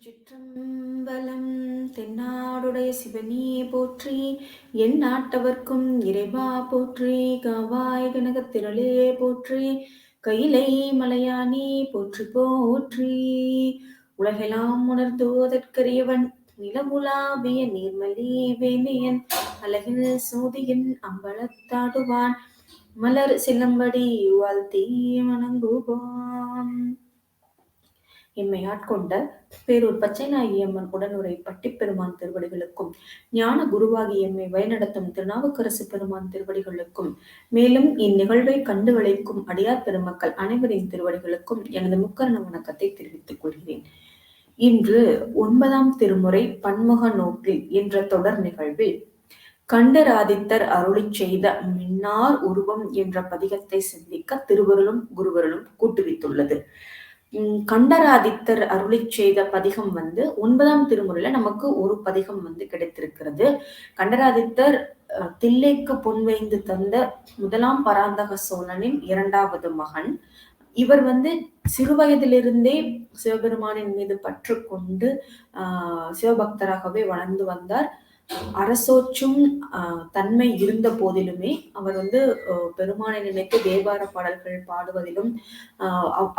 திருச்சிற்றம்பலம். தென்னாடுடைய சிவனே போற்றி, என் நாட்டவர்க்கும் இறைவா போற்றி. காவாய் கனகத்திரளே போற்றி, கையிலை மலையானே போற்றி போற்றி. உலகெல்லாம் உணர்த்துவதற்கரியவன், நிலமுலாவிய நீர்மலி வேணியன், அழகில் சோதியின் அம்பலத்தாடுவான், மலர் சிலம்படி வாழ்த்தி வணங்குவான். எம்மை ஆட்கொண்ட பேரூர் பச்சைநாயகியம்மன் உடனுரை பட்டிப்பெருமான் திருவடிகளுக்கும், ஞான குருவாகி எம்மை வழிநடத்தும் திருநாவுக்கரசு பெருமான் திருவடிகளுக்கும், மேலும் இந்நிகழ்வை கண்டு விளைக்கும் அடியார் பெருமக்கள் அனைவரின் திருவடிகளுக்கும் எனது முக்கரண வணக்கத்தை தெரிவித்துக் கொள்கிறேன். இன்று 9ஆம் திருமுறை பன்முக நோக்கில் என்ற தொடர் நிகழ்வில் கண்டராதித்தர் அருளிச் செய்த மின்னார் உருவம் என்ற பதிகத்தை சிந்திக்க திருவருளும் குருவருளும் கூட்டுவித்துள்ளது. கண்டராதித்தர் அருளிச் செய்த பதிகம் 9ஆம் திருமுறையில நமக்கு ஒரு பதிகம் கிடைத்திருக்கிறது. கண்டராதித்தர் தில்லைக்கு பொன்வைந்து தந்த முதலாம் பராந்தக சோழனின் 2வது மகன். இவர் சிறுவயதிலிருந்தே சிவபெருமானின் மீது பற்று கொண்டு சிவபக்தராகவே வளர்ந்து வந்தார். அரசோச்சும் தன்மை இருந்த போதிலுமே அவர் பெருமானை நினைத்து தேவார பாடல்கள் பாடுவதிலும்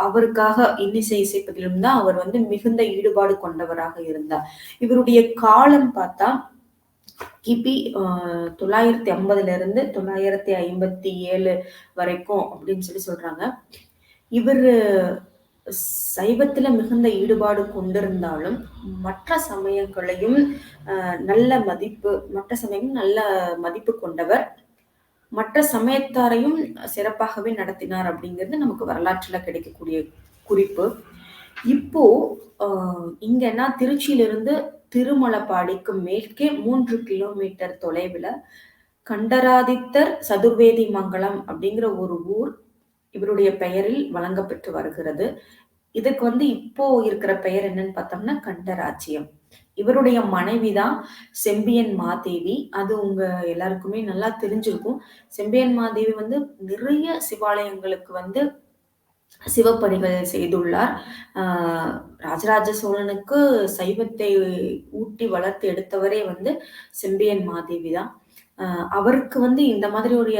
அவருக்காக இன்னிசை இசைப்பதிலும் தான் அவர் மிகுந்த ஈடுபாடு கொண்டவராக இருந்தார். இவருடைய காலம் பார்த்தா கிபி 950 957 வரைக்கும் அப்படின்னு சொல்றாங்க. இவர் சைவத்துல மிகுந்த ஈடுபாடு கொண்டிருந்தாலும் மற்ற சமயங்களையும் நல்ல மதிப்பு கொண்டவர். மற்ற சமயத்தாரையும் சிறப்பாகவே நடத்தினார் அப்படிங்கிறது நமக்கு வரலாற்றுல கிடைக்கக்கூடிய குறிப்பு. இப்போ இங்கன்னா திருச்சியிலிருந்து திருமலப்பாடிக்கு மேற்கே 3 கிலோமீட்டர் தொலைவில் கண்டராதித்தர் சதுர்வேதி மங்கலம் அப்படிங்கிற ஒரு ஊர் இவருடைய பெயரில் வழங்கப்பெற்று வருகிறது. இதுக்கு இப்போ இருக்கிற பெயர் என்னன்னு பார்த்தோம்னா கண்டராஜ்யம். இவருடைய மனைவிதான் செம்பியன் மாதேவி. அது உங்க எல்லாருக்குமே நல்லா தெரிஞ்சிருக்கும். செம்பியன் மாதேவி நிறைய சிவாலயங்களுக்கு சிவப்பணிகள் செய்துள்ளார். ராஜராஜ சோழனுக்கு சைவத்தை ஊட்டி வளர்த்து எடுத்தவரே செம்பியன் மாதேவி தான். அவருக்கு இந்த மாதிரி ஒரு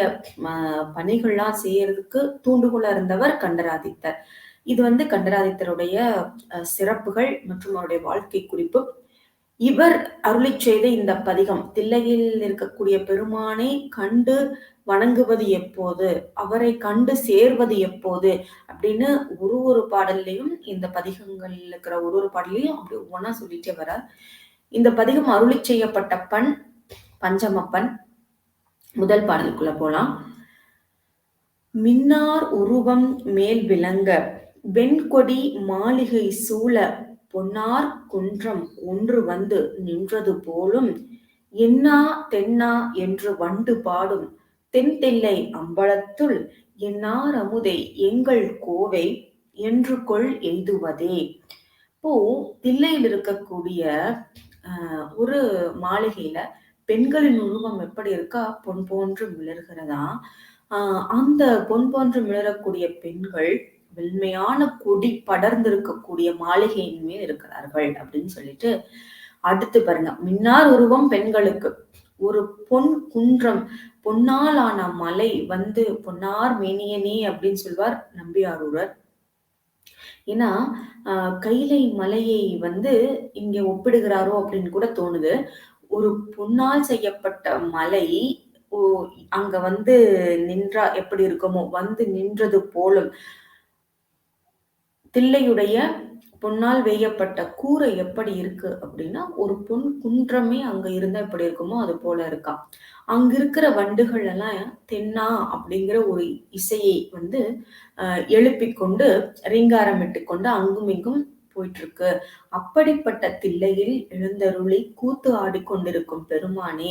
பணிகள்லாம் செய்யறதுக்கு தூண்டுகோலா இருந்தவர் கண்டராதித்தர். இது கண்டராதித்தருடைய சிறப்புகள் மற்றும் அவருடைய வாழ்க்கை குறிப்பு. இவர் அருளி செய்த இந்த பதிகம் தில்லையில் இருக்கக்கூடிய பெருமானை கண்டு வணங்குவது எப்போது, அவரை கண்டு சேர்வது எப்போது அப்படின்னு ஒரு பாடல்லையும் இந்த பதிகங்கள் இருக்கிற ஒரு பாடலையும் அப்படி ஒவ்வொன்னா சொல்லிட்டே வர. இந்த பதிகம் அருளி செய்யப்பட்ட பண் பஞ்சமப்பன். முதல் பாடலுக்குள்ள போலாம். மின்னார் உருவம் மேல் விளங்க, வெண்கொடி மாளிகை சூழ, பொன்னார் குன்றம் ஒன்று நின்றது போலும், என்னா தென்னா என்று வண்டு பாடும் தென்தில்லை அம்பலத்துள், என்னார் அமுதை எங்கள் கோவை என்று கொள் எய்துவதே. இப்போ தில்லையில் இருக்கக்கூடிய ஒரு மாளிகையில பெண்களின் உருவம் எப்படி இருக்கா, பொன் போன்று மிளர்கிறதா. அந்த பொன் போன்று மிளரக்கூடிய பெண்கள் வெண்மையான கொடி படர்ந்திருக்கக்கூடிய மாளிகையின் மேல் இருக்கிறார்கள் அப்படின்னு சொல்லிட்டு அடுத்து பாருங்க. மின்னார் உருவம் பெண்களுக்கு, ஒரு பொன் குன்றம், பொன்னால் ஆன மலை பொன்னார் மேனியனே அப்படின்னு சொல்வார் நம்பியாரூரர். ஏன்னா கைலை மலையை இங்க ஒப்பிடுகிறாரோ அப்படின்னு கூட தோணுது. ஒரு பொன்னால் செய்யப்பட்ட மலை அங்க நின்றா எப்படி இருக்குமோ, நின்றது போலும். தில்லையுடைய பொன்னால் வேயப்பட்ட கூரை எப்படி இருக்கு அப்படின்னா, ஒரு பொன் குன்றமே அங்க இருந்தா எப்படி இருக்குமோ அது போல இருக்கா. அங்க இருக்கிற வண்டுகள் எல்லாம் தென்னா அப்படிங்கிற ஒரு இசையை எழுப்பிக் கொண்டு ரீங்காரமிட்டு கொண்டு அங்கும் இங்கும் போயிட்டு இருக்கு. அப்படிப்பட்ட தில்லையில் எழுந்தருளி கூத்து ஆடிக்கொண்டிருக்கும் பெருமானே,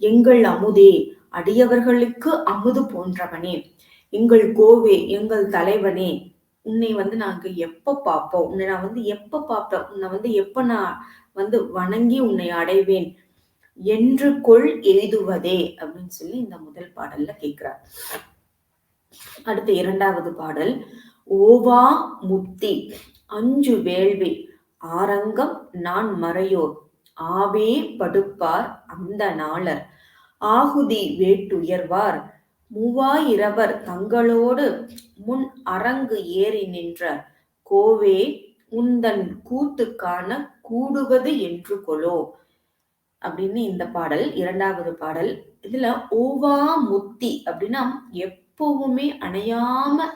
எங்கள் அமுதே, அடியவர்களுக்கு அமுது போன்றவனே, எங்கள் கோவே, எங்கள் தலைவனே, உன்னை நாங்க எப்ப பார்ப்போம், உன்னை நான் எப்ப பார்ப்பேன், உன்னை எப்ப நான் வணங்கி உன்னை அடைவேன் என்று கொள் எய்துவதே அப்படின்னு சொல்லி இந்த முதல் பாடல்ல கேட்கிறார். அடுத்து 2வது பாடல். ஓவா முத்தி அஞ்சு வேள்வி ஆரங்கம் நான் மறையோர் ஆவே படுப்பார் அந்த நாளர் ஆகுதி வேட்டுயர்வார் மூவாயிரவர் தங்களோடு முன் அரங்கு ஏறி நின்ற கோவே உந்தன் கூத்து காண கூடுவது என்று கொலோ அப்படின்னு இந்த பாடல். இரண்டாவது பாடல். இதுல ஓவா முத்தி அப்படின்னா எப்பவுமே அணையாம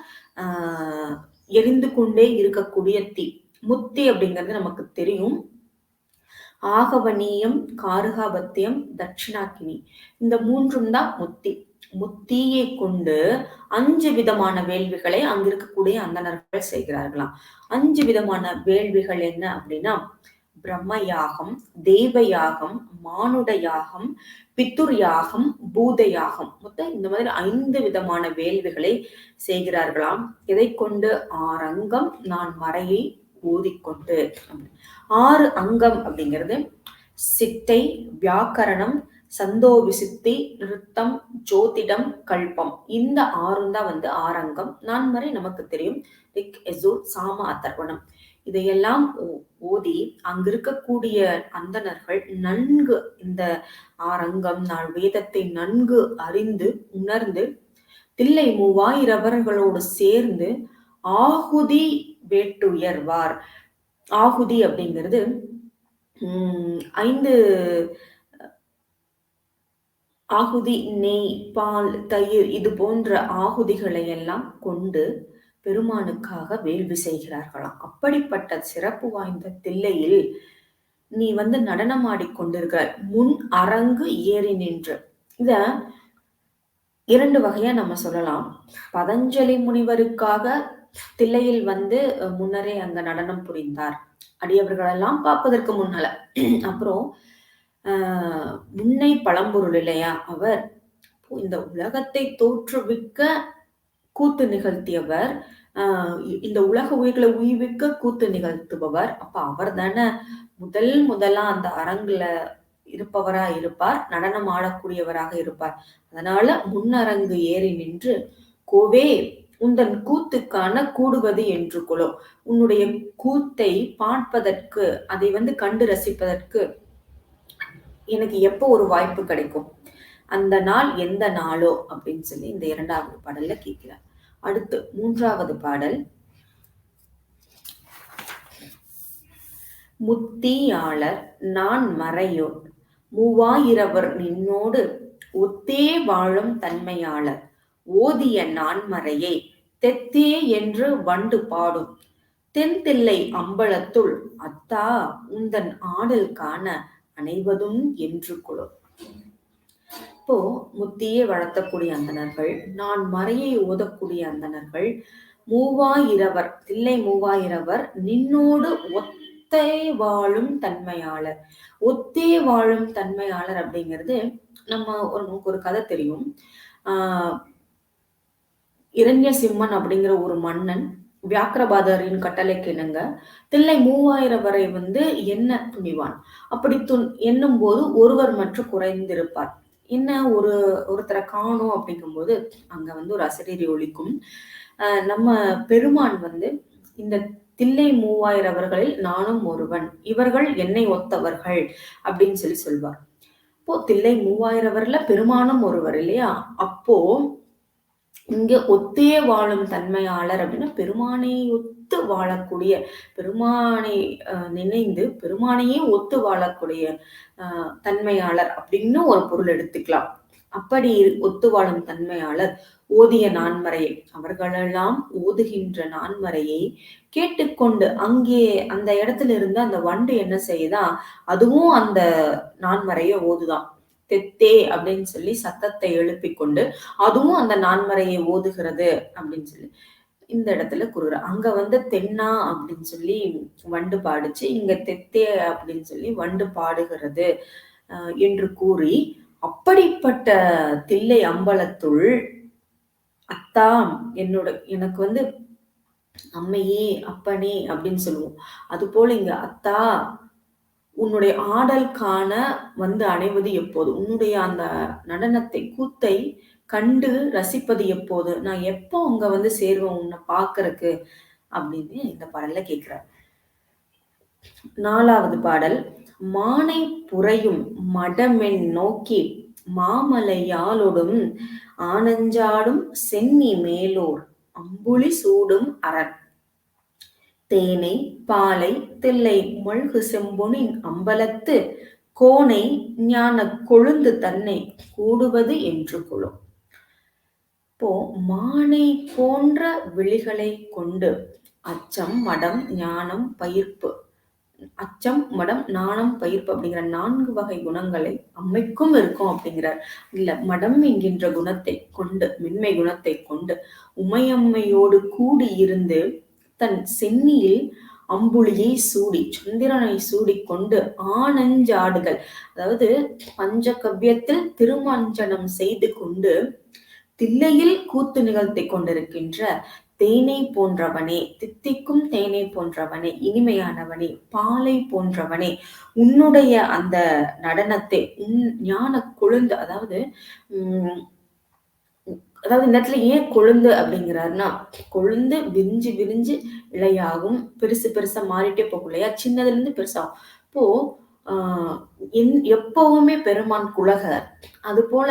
எரிந்து கொண்டே இருக்கக்கூடிய தீ. முத்தி அப்படிங்கிறது நமக்கு தெரியும். ஆகவனீயம், காருகாபத்தியம், தட்சிணாக்கினி, இந்த மூன்றும் தான் முத்தி. முத்தியை கொண்டு 5 விதமான வேள்விகளை அங்க இருக்கக்கூடிய அந்தணர்கள் செய்கிறார்களாம். 5 விதமான வேள்விகள் என்ன அப்படின்னா பிரம்ம யாகம், தெய்வ யாகம், மானுட யாகம், பித்துர் யாகம், பூத யாகம். மொத்தம் இந்த மாதிரி 5 விதமான வேள்விகளை செய்கிறார்களாம். எதை கொண்டு? ஆரங்கம் நான் மறையை ஊதிக்கொண்டு. 6 அங்கம் அப்படிங்கிறது சிட்டை, வியாக்கரணம், சந்தோவிசித்தி, நிருத்தம், ஜோதிடம், கல்பம். இந்த 6 தான் ஆரங்கம். நான்மறை நமக்கு தெரியும். ரிக், யஜுர், சாம, அதர்வணம். இதையெல்லாம் ஓதி அங்க இருக்கக்கூடிய அந்தணர்கள் நன்கு இந்த ஆரங்கம் நாள் வேதத்தை நன்கு அறிந்து உணர்ந்து தில்லை மூவாயிரவர்களோடு சேர்ந்து ஆகுதி வேட்டுயர்வார். ஆகுதி அப்படிங்கிறது 5 ஆகுதி, நெய், பால், தயிர் இது போன்ற ஆகுதிகளை எல்லாம் கொண்டு பெருமானுக்காக வேள்வி செய்கிறார்களாம். அப்படிப்பட்ட சிறப்பு வாய்ந்த தில்லையில் நீ நடனம் ஆடிக்கொண்டிருக்கிற முன் அரங்கு ஏறி நின்று. இத 2 வகையா நம்ம சொல்லலாம். பதஞ்சலி முனிவருக்காக தில்லையில் முன்னரே அங்க நடனம் புரிந்தார், அடியவர்களெல்லாம் பார்ப்பதற்கு முன்னால. அப்புறம் முன்னை பழம்பொருள் இல்லையா அவர், இந்த உலகத்தை தோற்றுவிக்க கூத்து நிகழ்த்தியவர், இந்த உலக உயிர்களை உய்விக்க கூத்து நிகழ்த்துபவர். அப்ப அவர் தானே முதலா அந்த அரங்குல இருப்பவரா இருப்பார், நடனம் ஆடக்கூடியவராக இருப்பார். அதனால முன்னரங்கு ஏறி நின்று கோவே உந்தன் கூத்துக்கான கூடுவது என்று கொலோ. உன்னுடைய கூத்தை பார்ப்பதற்கு, அதை கண்டு ரசிப்பதற்கு எனக்கு எப்போ ஒரு வாய்ப்பு கிடைக்கும், அந்த நாள் எந்த நாளோ அப்படின்னு சொல்லி இந்த 2வது பாடல்ல கேட்கிறார். அடுத்து 3வது பாடல். முத்தியாளர் நான் மறையோர் மூவாயிரவர் நின்னோடு ஒத்தே வாழும் தன்மையாளர் ஓதிய நான்மறையை தெத்தே என்று வண்டு பாடும் தென்தில்லை அம்பலத்துள் அத்தா உந்தன் ஆடல் காண அனைவதும் என்று கொலோ. இப்போ முத்தியை வளர்த்தக்கூடிய அந்தணர்கள், நான் மறையை ஓதக்கூடிய அந்தணர்கள், மூவாயிரவர், தில்லை மூவாயிரவர் நின்னோடு ஒத்தே வாழும் தன்மையாளர். ஒத்தே வாழும் தன்மையாளர் அப்படிங்கிறது நமக்கு ஒரு கதை தெரியும். இரண்யசிம்மன் அப்படிங்கிற ஒரு மன்னன் வியாக்கிரபாதரின் கட்டளைக்கு இணங்க தில்லை 3000 வரை எண்ண துணிவான். அப்படி எண்ணும் போது ஒருவர் மற்றும் குறைந்திருப்பார். என்ன ஒருத்தரை காணும் அப்படிங்கும்போது அங்க ஒரு அசரீரி ஒலிக்கும். நம்ம பெருமான் இந்த தில்லை 3000 நானும் ஒருவன், இவர்கள் என்னை ஒத்தவர்கள் அப்படின்னு சொல்வார். அப்போ தில்லை 3000 பெருமானும் ஒருவர் இல்லையா? அப்போ இங்க ஒத்தே வாழும் தன்மையாளர் அப்படின்னா பெருமானை ஒத்து வாழக்கூடிய, பெருமானை நினைந்து பெருமானையே ஒத்து வாழக்கூடிய தன்மையாளர் அப்படின்னு ஒரு பொருள் எடுத்துக்கலாம். அப்படி ஒத்து வாழும் தன்மையாளர் ஓதிய நான்மறையை, அவர்களெல்லாம் ஓதுகின்ற நான்மறையை கேட்டுக்கொண்டு அங்கே அந்த இடத்துல இருந்து அந்த வண்டு என்ன செய்யுதா, அதுவும் அந்த நான்மறையை ஓதுதான். தெத்தே அப்படின்னு சொல்லி சத்தத்தை எழுப்பி கொண்டு அதுவும் அந்த நான்மறையை ஓதுகிறது அப்படின்னு சொல்லி இந்த இடத்துல கூறுற. அங்க தென்னா அப்படின்னு சொல்லி வண்டு பாடுச்சு, இங்க தெத்தே அப்படின்னு சொல்லி வண்டு பாடுகிறது என்று கூறி, அப்படிப்பட்ட தில்லை அம்பலத்துள் அத்தா எனக்கு அம்மையே அப்பனே அப்படின்னு சொல்லுவோம். அது போல இங்க அத்தா உன்னுடைய ஆடல் காண அணைவது எப்போது, உன்னுடைய அந்த நடனத்தை கூத்தை கண்டு ரசிப்பது எப்போது, நான் எப்போ அங்க சேருவேன் உன்னை பாக்குறதுக்கு அப்படின்னு இந்த பாடல்ல கேட்கிறார். 4வது பாடல். மானை புரையும் மடமென் நோக்கி மாமலையாளொடும் ஆனஞ்சாடும் சென்னி மேலோர் அம்புலி சூடும் அரண். தேனை பாலை தில்லை மல்கு செம்பொனின் அம்பலத்து கோனை ஞானக் கொழுந்து தன்னை கூடுவது என்று கொளோ. இப்போ மானை போன்ற விழிகளை கொண்டு அச்சம் மடம் ஞானம் பயிர்ப்பு அச்சம் மடம் நாணம் பயிர்ப்பு அப்படிங்கிற 4 வகை குணங்களை அம்மைக்கும் இருக்கும் அப்படிங்கிறார். இல்ல மடம் என்கின்ற குணத்தை கொண்டு மென்மை குணத்தை கொண்டு உமையம்மையோடு கூடி இருந்து தன் சென்னியில் அம்புலியை சூடி சந்திரனை சூடிக்கொண்டு ஆனஞ்சாடுகள், அதாவது பஞ்சகவ்யத்தில் திருமஞ்சனம் செய்து கொண்டு தில்லையில் கூத்து நிகழ்த்தி கொண்டிருக்கின்ற தேனை போன்றவனே, தித்திக்கும் தேனை போன்றவனே, இனிமையானவனே, பாலை போன்றவனே, உன்னுடைய அந்த நடனத்தை ஞான கொழுந்து, அதாவது அதாவது இந்த இடத்துல ஏன் கொழுந்து அப்படிங்கிறாருன்னா, கொழுந்து விரிஞ்சு விரிஞ்சு இலையாகும், பெருசு பெருசா மாறிட்டே போகும் இல்லையா, சின்னதுல இருந்து பெருசாகும். இப்போ எப்பவுமே பெருமான் குலகர். அது போல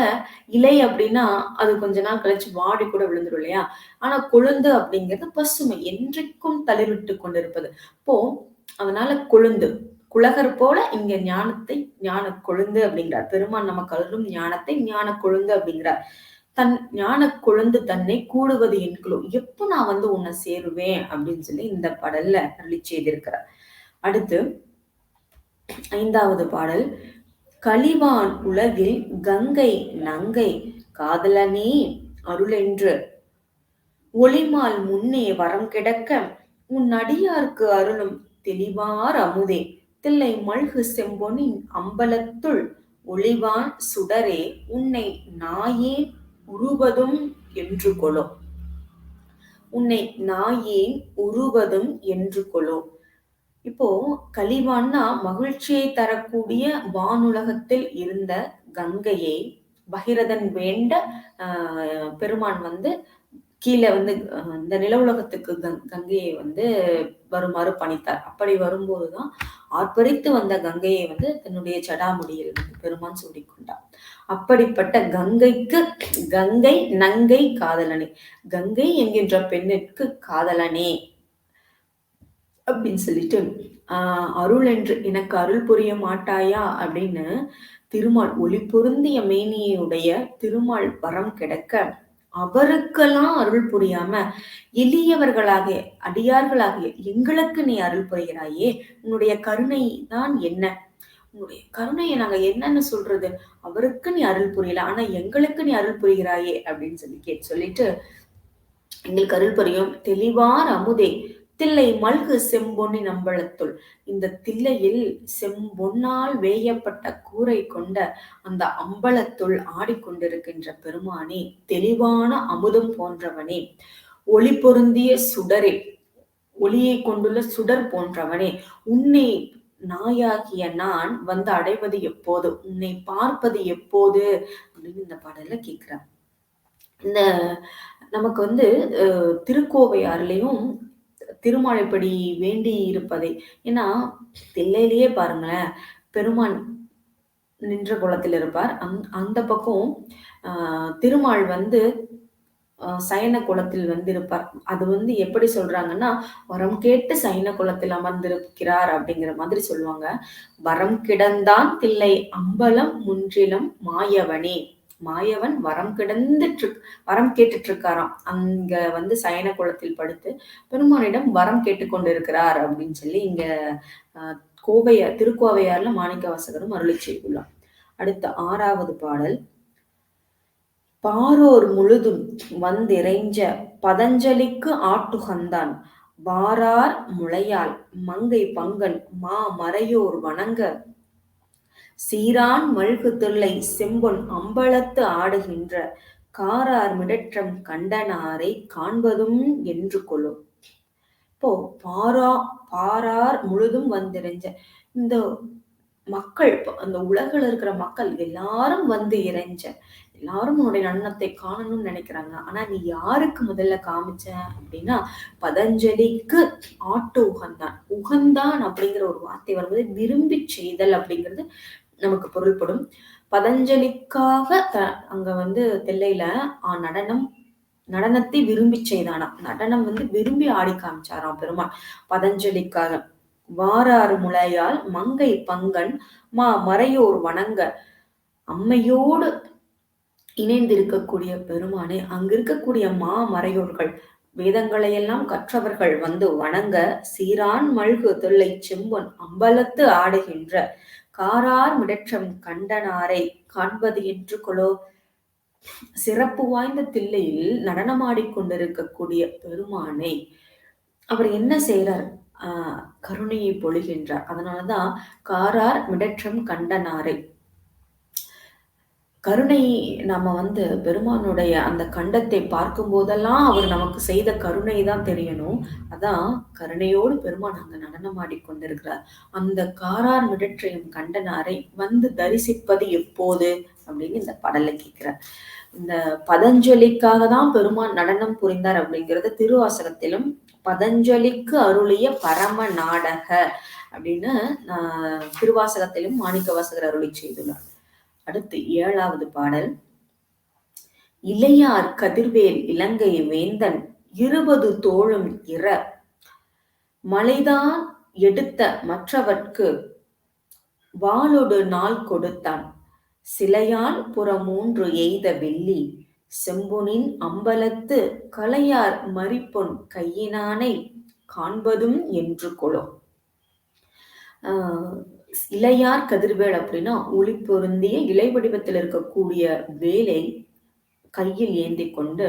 இலை அப்படின்னா அது கொஞ்ச நாள் கழிச்சு வாடி கூட விழுந்துடும் இல்லையா. ஆனா கொழுந்து அப்படிங்கிறது பசுமை, என்றைக்கும் தளிர்விட்டு கொண்டிருப்பது. இப்போ அதனால கொழுந்து குலகர் போல இங்க ஞானத்தை ஞான கொழுந்து அப்படிங்கிறார். பெருமான் நமக்கு அருளும் ஞானத்தை ஞான கொழுந்து அப்படிங்கிறார். தன் ஞான கொழுந்து தன்னை கூடுவது என்களோ, எப்போ நான் உன்னை சேருவேன் அப்படின்னு சொல்லி இந்த பாடல்ல அருளி செய்திருக்கிறார். அடுத்து 5வது பாடல். கலிவான் உலகில் கங்கை நங்கை காதலனே அருளென்று ஒளிமால் முன்னே வரம் கிடக்க உன் அடியார்க்கு அருளும் தெளிவார் அமுதே தில்லை மல்கு செம்பொனின் அம்பலத்துள் ஒளிவான் சுடரே உன்னை நாயேன் உருவதும் என்று கொளோ. உன்னை நாயேன் உருவதும் என்று கொளோ. இப்போ கலிவான்னா மகிழ்ச்சியை தரக்கூடிய வானுலகத்தில் இருந்த கங்கையை பகிரதன் வேண்ட பெருமான் கீழே இந்த நில உலகத்துக்கு கங்கையை வருமாறு பணித்தார். அப்படி வரும்போதுதான் ஆர்ப்பரித்து வந்த கங்கையை தன்னுடைய சடாமுடியில் பெருமான் சூடிக்கொண்டார். அப்படிப்பட்ட கங்கைக்கு கங்கை நங்கை காதலனே, கங்கை என்கின்ற பெண்ணிற்கு காதலனே அப்படின்னு சொல்லிட்டு அருள் என்று எனக்கு அருள் புரிய மாட்டாயா அப்படின்னு திருமால் ஒளி பொருந்திய மேனியுடைய திருமால் வரம் கிடக்க அவருக்கெல்லாம் அருள் புரியாம எளியவர்களாகிய அடியார்களாகிய எங்களுக்கு நீ அருள் புரிகிறாயே, உன்னுடைய கருணை தான் என்ன, உன்னுடைய கருணையை நாங்க என்னன்னு சொல்றது, அவருக்கு நீ அருள் புரியல ஆனா எங்களுக்கு நீ அருள் புரிகிறாயே அப்படின்னு சொல்லிட்டு எங்களுக்கு அருள் புரியும் தெளிவார் அமுதே தில்லை மல்கு செம்பொன்னின் அம்பலத்துள். இந்த தில்லையில் செம்பொன்னால் வேயப்பட்ட கூரை கொண்ட அந்த அம்பலத்துள் ஆடிக்கொண்டிருக்கின்ற பெருமானே, தெளிவான அமுதம் போன்றவனே, ஒளி பொருந்திய சுடரே, ஒளியை கொண்டுள்ள சுடர் போன்றவனே, உன்னை நாயாகிய நான் அடைவது எப்போது, உன்னை பார்ப்பது எப்போது அப்படின்னு இந்த பாடல்ல கேட்கிறார். இந்த நமக்கு திருக்கோவையாறுலயும் திருமாலைப்படி வேண்டி இருப்பதை, ஏன்னா தில்லையிலேயே பாருங்களேன், பெருமான் நின்ற குளத்தில் இருப்பார். அந்த பக்கம் திருமால் சயன குளத்தில் இருப்பார். அது எப்படி சொல்றாங்கன்னா, வரம் கேட்டு சயன குளத்தில் அமர்ந்திருக்கிறார் அப்படிங்கிற மாதிரி சொல்லுவாங்க. வரம் கிடந்தான் தில்லை அம்பலம் முன்றிலும் மாயவனே, மாயவன் வரம் கேட்டுட்டு இருக்காராம். அங்க சயன குளத்தில் படுத்து பெருமானிடம் வரம் கேட்டுக்கொண்டிருக்கிறார் அப்படின்னு சொல்லி இங்க திருக்கோவையார்ல மாணிக்க வாசகரும் அருளி செய்துள்ளார். அடுத்த 6வது பாடல். பாரோர் முழுதும் வந்திறைஞ்ச பதஞ்சலிக்கு ஆட்டுகந்தான் வாரார் முளையால் மங்கை பங்கன் மா மறையோர் வணங்க சீரான் மல்கு தில்லை செம்பொன் அம்பலத்து ஆடுகின்ற காரார் மிடற்றம் கண்டனாரை காண்பதும் என்று கொள்ளும். இப்போ பாரார் முழுதும் வந்திறைஞ்ச, இந்த மக்கள் அந்த உலகுல இருக்கிற மக்கள் எல்லாரும் வந்து இறைஞ்ச. எல்லாரும் உன்னுடைய நடனத்தை காணணும்னு நினைக்கிறாங்க. ஆனா நீ யாருக்கு முதல்ல காமிச்ச அப்படின்னா, பதஞ்சலிக்கு ஆட்டு உகந்தான். உகந்தான் அப்படிங்கிற ஒரு வார்த்தை வரும்போது விரும்பி செய்தல் அப்படிங்கிறது நமக்கு பொருள்படும். பதஞ்சலிக்காக அங்க வந்து தில்லையில நடனத்தை விரும்பி செய்தானாம். நடனம் வந்து விரும்பி ஆடி காமிச்சாராம் பெருமாள் பதஞ்சலிக்காக. வாரார் முளையால் மங்கை பங்கன் மறையோர் வணங்க அம்மையோடு இணைந்திருக்கக்கூடிய பெருமானே, அங்க இருக்கக்கூடிய மறையோர்கள் வேதங்களை எல்லாம் கற்றவர்கள் வந்து வணங்க சீரான் மல்கு தொல்லை செம்பொன் அம்பலத்து ஆடுகின்ற காரார் மிடற்றம் கண்டனாரை காண்பது என்று கொலோ. சிறப்பு வாய்ந்த தில்லையில் நடனமாடிக்கொண்டிருக்கக்கூடிய பெருமானை அவர் என்ன செய்யறார்? கருணையை பொழிகின்றார். அதனாலதான் காரார் மிடற்றம் கண்டனாரை, கருணை நம்ம வந்து பெருமானுடைய அந்த கண்டத்தை பார்க்கும் போதெல்லாம் அவர் நமக்கு செய்த கருணை தான் தெரியணும். அதான் கருணையோடு பெருமான் அங்க நடனமாடி கொண்டிருக்கிறார். அந்த காரார் மிடற்றையும் கண்டனாரை வந்து தரிசிப்பது எப்போது அப்படின்னு இந்த பாடல்ல கேட்கிறார். இந்த பதஞ்சலிக்காக தான் பெருமான் நடனம் புரிந்தார் அப்படிங்கிறது திருவாசகத்திலும் பதஞ்சலிக்கு அருளிய பரம நாடக அப்படின்னு திருவாசகத்திலும் மாணிக்க வாசகர் அருளி செய்துள்ளார். அடுத்து 7வது பாடல். இளையார் கதிர்வேல் இலங்கை வேந்தன் 20 தோளும் இற மலைதான் எடுத்த மற்றவர்க்கு வாளொடு நாள் கொடுத்தான் சிலையால் புறமூன்று எய்த வெள்ளி செம்பொனின் அம்பலத்து கலையார் மரிப்பொன் கையினானை காண்பதும் என்று கொலோ. இளையார் கதிர்வேல் அப்படின்னா ஒளி பொருந்திய இலை வடிவத்தில் இருக்கக்கூடிய வேலை கையில் ஏந்தி கொண்டு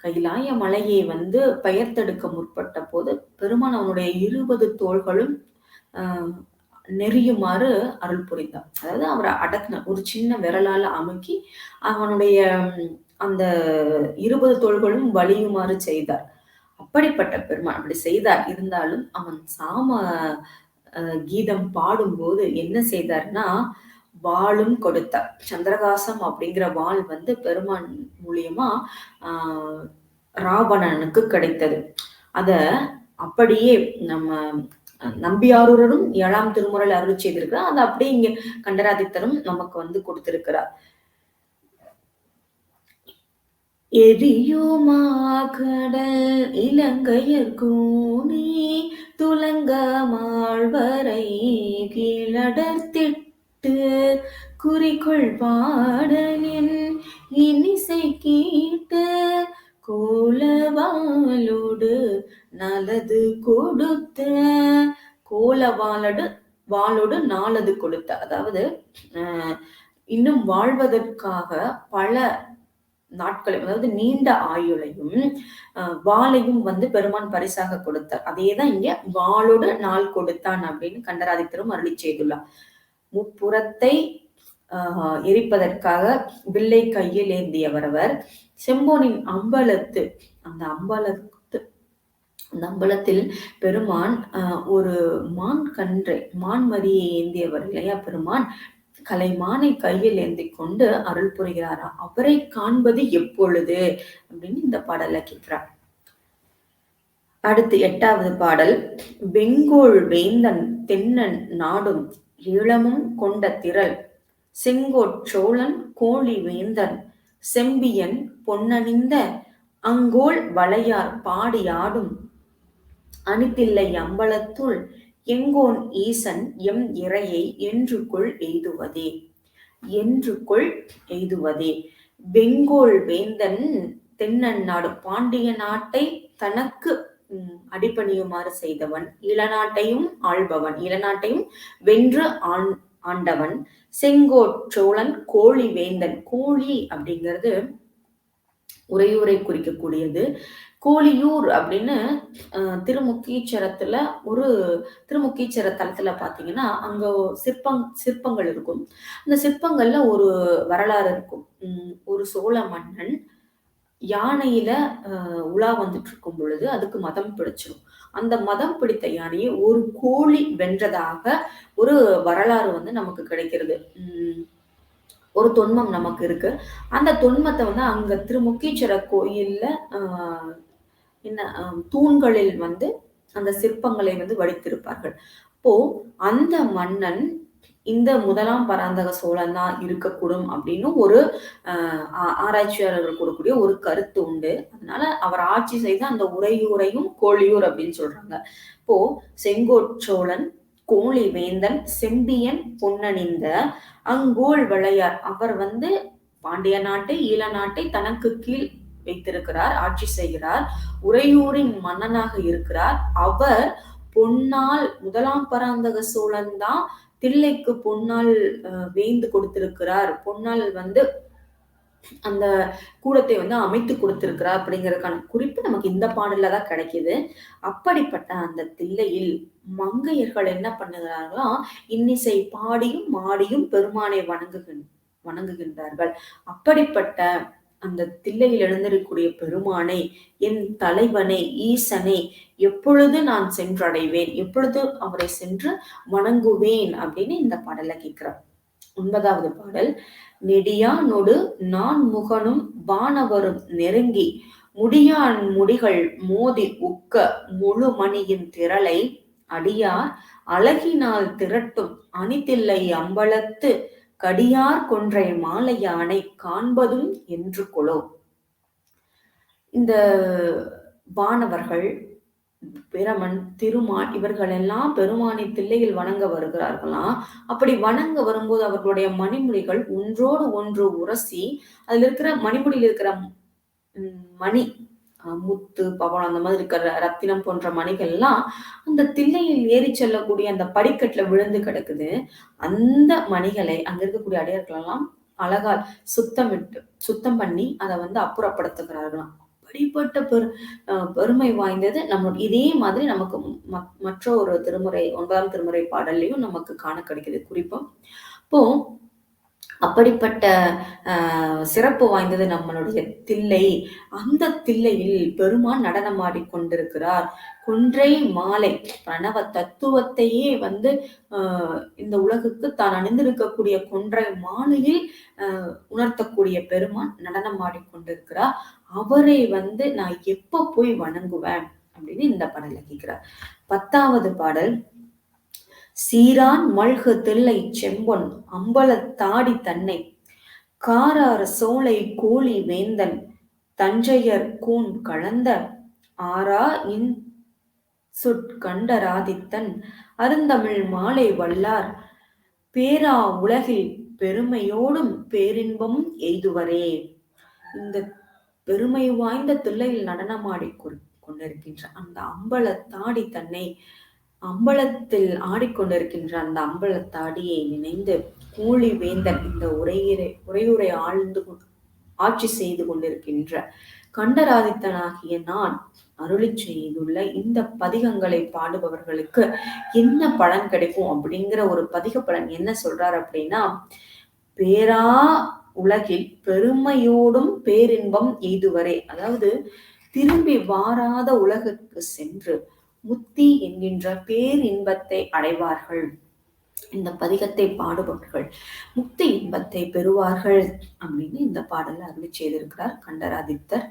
கைலாய மலையை வந்து பெயர்த்தெடுக்க முற்பட்ட போது பெருமான் அவனுடைய 20 தோள்களும் நெறியுமாறு அருள் புரிந்தார். அதாவது அவரை அடக்குன ஒரு சின்ன விரலால அமுக்கி அவனுடைய அந்த 20 தோள்களும் வலியுமாறு செய்தார். அப்படிப்பட்ட பெருமான் அப்படி செய்தார். இருந்தாலும் அவன் கீதம் பாடும்போது என்ன செய்தார்னா வாளும் கொடுத்தார். சந்திரகாசம் அப்படிங்கிற வாள் வந்து பெருமான் மூலியமா ராவணனுக்கு கிடைத்தது. அத அப்படியே நம்ம நம்பியாரூரரும் 7ஆம் திருமுறையில் அருள் செய்திருக்கிறார். அதை அப்படியே இங்க கண்டராதித்தரும் நமக்கு வந்து கொடுத்திருக்கிறார். எரியுமாகடல் இலங்கையர் கூனி துலங்க மாழ்வரை கீழடர்த்திட்டு குறிக்கொள் பாடலின் இனிசை கேட்டு கோலவாளோடு நலது கொடுத்த வாளோடு நாளது கொடுத்த, அதாவது இன்னும் வாழ்வதற்காக பல நாட்களை, அதாவது நீண்ட ஆயுளையும் வாளையும் வந்து பெருமான் பரிசாக கொடுத்தார். அதேதான் இங்க வாளோடு நாள் கொடுத்தான் அப்படின்னு கண்டராதித்தரும் அருளி செய்துள்ளார். முப்புறத்தை எரிப்பதற்காக வில்லை கையில் ஏந்தியவர் அவர். செம்போனின் அம்பலத்து, அந்த அம்பலத்தில் பெருமான் ஒரு மான்மதியை ஏந்தியவர் இல்லையா பெருமான். கலைமானை கையில் ஏந்தி கொண்டு அருள் புரிகிறாரா. அவரை காண்பது எப்பொழுது அப்படின்னு இந்த பாடல்ல கேட்கிறார். அடுத்து 8வது பாடல். வெங்கோள் வேந்தன் தென்னன் நாடும் ஈழமும் கொண்ட திரள் செங்கோற்சோழன் கோழி வேந்தன் செம்பியன் பொன்னணிந்த அங்கோள் வளையார் பாடி ஆடும் அணிதில்லை அம்பலத்துள் எங்கோன் ஈசன் எம் இறையை என்றுகொள் எய்துவதே. வெங்கோள் வேந்தன் தென்னன் நாடு, பாண்டிய நாட்டை தனக்கு அடிபணியுமாறு செய்தவன், இளநாட்டையும் ஆள்பவன், இளநாட்டையும் வென்று ஆண்டவன். செங்கோற்சோழன் கோழி வேந்தன். கோழி அப்படிங்கிறது உறையூரை குறிக்கக்கூடியது. கோழியூர் அப்படின்னு திருமுக்கீச்சரத்துல திருமுக்கீச்சர தலத்துல பாத்தீங்கன்னா அங்க சிற்பங்கள் இருக்கும். அந்த சிற்பங்கள்ல ஒரு வரலாறு இருக்கும். ஒரு சோழ மன்னன் யானையில உலா வந்துட்டு இருக்கும் பொழுது அதுக்கு மதம் பிடிச்சிரும். அந்த மதம் பிடித்த யானையை ஒரு கோழி வென்றதாக ஒரு வரலாறு வந்து நமக்கு கிடைக்கிறது. ஒரு தொன்மம் நமக்கு இருக்கு. அந்த தொன்மத்த வந்து அங்க திருமுக்கீச்சரர் கோயில்ல அ என்ன தூண்களில் வந்து அந்த சிற்பங்களை வந்து வடித்திருப்பார்கள். அப்போ அந்த மன்னன் இந்த முதலாம் பராந்தக சோழன் தான் இருக்கக்கூடும் அப்படின்னு ஒரு ஆராய்ச்சியாளர்கள் கூறக்கூடிய ஒரு கருத்து உண்டு. அதனால அவர் ஆட்சி செய்த அந்த உறையூரையும் கோழியூர் அப்படின்னு சொல்றாங்க. இப்போ செங்கோற்சோழன், கோழி வேந்தன், செம்பியன் பொன்னணிந்த அங்கோல் வளையார் அவர் வந்து பாண்டிய நாட்டை, ஈழ நாட்டை தனக்கு கீழ் வைத்திருக்கிறார், ஆட்சி செய்கிறார். உறையூரின் மன்னனாக இருக்கிறார். அவர் பொன்னால் முதலாம் பராந்தக சோழன் தான் தில்லைக்கு பொன்னால் வேய்ந்து கொடுத்திருக்கிறார். பொன்னால் வந்து அந்த கூடத்தை வந்து அமைத்து கொடுத்திருக்கிறார் அப்படிங்கிறதுக்கான குறிப்பு நமக்கு இந்த பாடல்ல தான் கிடைக்குது. அப்படிப்பட்ட அந்த தில்லையில் மங்கையர்கள் என்ன பண்ணுகிறார்களாம், இன்னிசை பாடியும் மாடியும் பெருமானை வணங்குகின்றார்கள். அப்படிப்பட்ட அந்த தில்லையில் எழுந்திருக்கக்கூடிய பெருமானை, என் தலைவனை, ஈசனை எப்பொழுது நான் சென்றடைவேன், எப்பொழுது அவரை சென்று வணங்குவேன் அப்படின்னு இந்த பாடல்ல கேட்கிறார். 9வது பாடல். நெடியானொடு நான்முகனும் வானவரும் நெருங்கி முடியான் முடிகள் மோதி உக்க முழுமணியின் திரளை அடியார் அழகினால் திரட்டும் அணிதில்லை அம்பலத்து கடியார் கொன்றை மாலையானை காண்பதும் என்று கொலோ. இந்த வானவர்கள், பிரமன், திருமால் இவர்கள் எல்லாம் பெருமானை தில்லையில் வணங்க வருகிறார்களாம். அப்படி வணங்க வரும்போது அவர்களுடைய மணிமுடிகள் ஒன்றோடு ஒன்று உரசி அதுல இருக்கிற மணிமுடியில் இருக்கிற மணி, முத்து, பவளம் அந்த மாதிரி இருக்கிற ரத்தினம் போன்ற மணிகள் எல்லாம் அந்த தில்லையில் ஏறி செல்லக்கூடிய அந்த படிக்கட்டுல விழுந்து கிடக்குது. அந்த மணிகளை அங்க இருக்கக்கூடிய அடியார்கள் எல்லாம் அழகால் சுத்தம் பண்ணி அதை வந்து அப்புறப்படுத்துகிறார்களாம். அப்படிப்பட்ட பெருமை வாய்ந்தது நம்ம. இதே மாதிரி நமக்கு மற்ற ஒரு திருமுறை 9ஆம் திருமுறை பாடல்லையும் நமக்கு காண கிடைக்குது குறிப்பும். இப்போ அப்படிப்பட்ட சிறப்பு வாய்ந்தது நம்மளுடைய தில்லை. அந்த தில்லையில் பெருமான் நடனமாடி கொண்டிருக்கிறார். கொன்றை மாலை பிரணவ தத்துவத்தையே வந்து இந்த உலகுக்கு தான் அணிந்திருக்கக்கூடிய கொன்றை மாலையில் உணர்த்தக்கூடிய பெருமான் நடனமாடி கொண்டிருக்கிறார். அவரை வந்து நான் எப்ப போய் வணங்குவேன் அப்படின்னு இந்த பாடல்ல கேட்கிறார். 10வது பாடல். சீரான் மல்கு தில்லை செம்பொன் அம்பலத்தாடி தன்னை காரார் சோலை கோழி வேந்தன் தஞ்சையர் கூன் கலந்த ஆரா இன் கண்டராதித்தன் அருந்தமிழ் மாலை வல்லார் பேரா உலகில் பெருமையோடும் பேரின்பம் எய்துவரே. இந்த பெருமை வாய்ந்த தில்லையில் நடனமாடி கொண்டிருக்கின்ற அந்த அம்பலத்தாடி தன்னை, அம்பலத்தில் ஆடிக்கொண்டிருக்கின்ற அந்த அம்பலத்தாடியை நினைந்து கோழி வேந்தன் இந்த உரையுரை ஆட்சி செய்து கொண்டிருக்கின்ற கண்டராதித்தனாகிய நான் அருளி செய்துள்ள இந்த பதிகங்களை பாடுபவர்களுக்கு என்ன பலன் கிடைக்கும் அப்படிங்கிற ஒரு பதிக பலன் என்ன சொல்றாரு அப்படின்னா, பேரா உலகில் பெருமையோடும் பேரின்பம் எய்துவரே. அதாவது திரும்பி வாராத உலகுக்கு சென்று முத்தி என்கின்ற பேரின்பத்தை அடைவார்கள். இந்த பதிகத்தை பாடுபவர்கள் முக்தி இன்பத்தை பெறுவார்கள் அப்படின்னு இந்த பாடல அருளி செய்திருக்கிறார் கண்டராதித்தர்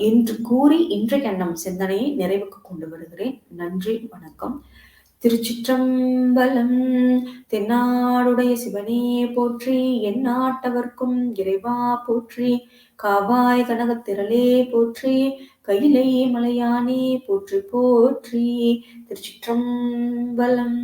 என்று கூறி இன்றைய நம் சிந்தனையை நிறைவுக்கு கொண்டு வருகிறேன். நன்றி, வணக்கம். திருச்சிற்றம்பலம். தென்னாடுடைய சிவனே போற்றி, எந்நாட்டவர்க்கும் இறைவா போற்றி, காவாய் கனகத்திரளே போற்றி, கையிலை மலையானே போற்றி போற்றி. திருச்சிற்றம்பலம்.